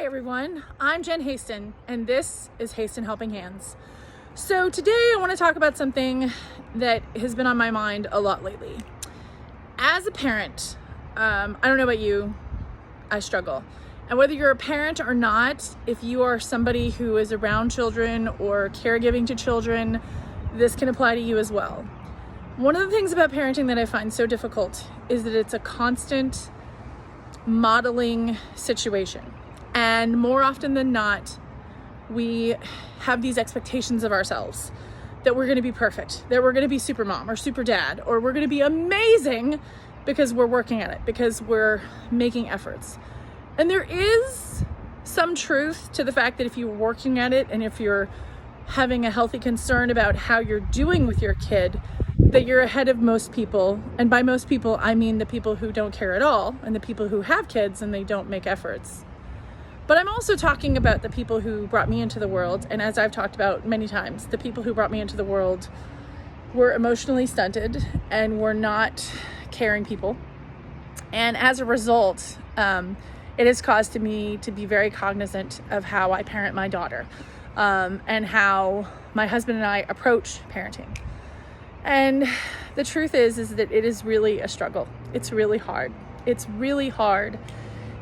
Hi everyone, I'm Jen Haston and this is Haston Helping Hands. So today I want to talk about something that has been on my mind a lot lately. As a parent, I don't know about you, I struggle. And whether you're a parent or not, if you are somebody who is around children or caregiving to children, this can apply to you as well. One of the things about parenting that I find so difficult is that it's a constant modeling situation. And more often than not, we have these expectations of ourselves that we're going to be perfect, that we're going to be super mom or super dad, or we're going to be amazing because we're working at it, because we're making efforts. And there is some truth to the fact that if you're working at it and if you're having a healthy concern about how you're doing with your kid, that you're ahead of most people. And by most people, I mean the people who don't care at all and the people who have kids and they don't make efforts. But I'm also talking about the people who brought me into the world. And as I've talked about many times, the people who brought me into the world were emotionally stunted and were not caring people. And as a result, it has caused me to be very cognizant of how I parent my daughter and how my husband and I approach parenting. And the truth is that it is really a struggle. It's really hard. It's really hard.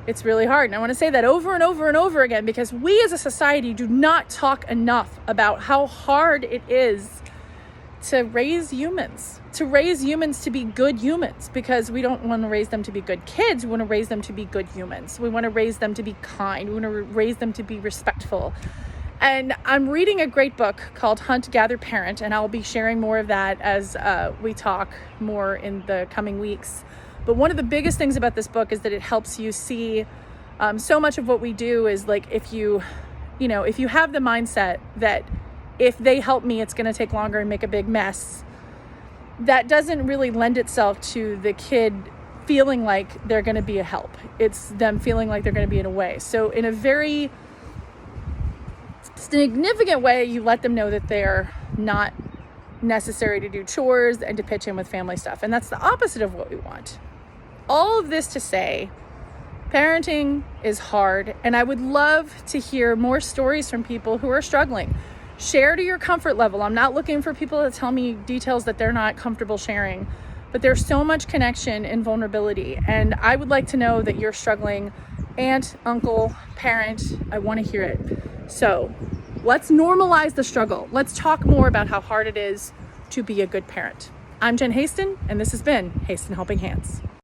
It's really hard. And I want to say that over and over and over again, because we as a society do not talk enough about how hard it is to raise humans to be good humans, because we don't want to raise them to be good kids. We want to raise them to be good humans. We want to raise them to be kind. We want to raise them to be respectful. And I'm reading a great book called Hunt, Gather, Parent, and I'll be sharing more of that as we talk more in the coming weeks. But one of the biggest things about this book is that it helps you see so much of what we do is like, if you have the mindset that if they help me, it's going to take longer and make a big mess, that doesn't really lend itself to the kid feeling like they're going to be a help. It's them feeling like they're going to be in a way. So in a very significant way, you let them know that they're not necessary to do chores and to pitch in with family stuff. And that's the opposite of what we want. All of this to say, parenting is hard, and I would love to hear more stories from people who are struggling. Share to your comfort level. I'm not looking for people to tell me details that they're not comfortable sharing, but there's so much connection and vulnerability, and I would like to know that you're struggling. Aunt, uncle, parent, I want to hear it. So let's normalize the struggle. Let's talk more about how hard it is to be a good parent. I'm Jen Haston, and this has been Haston Helping Hands.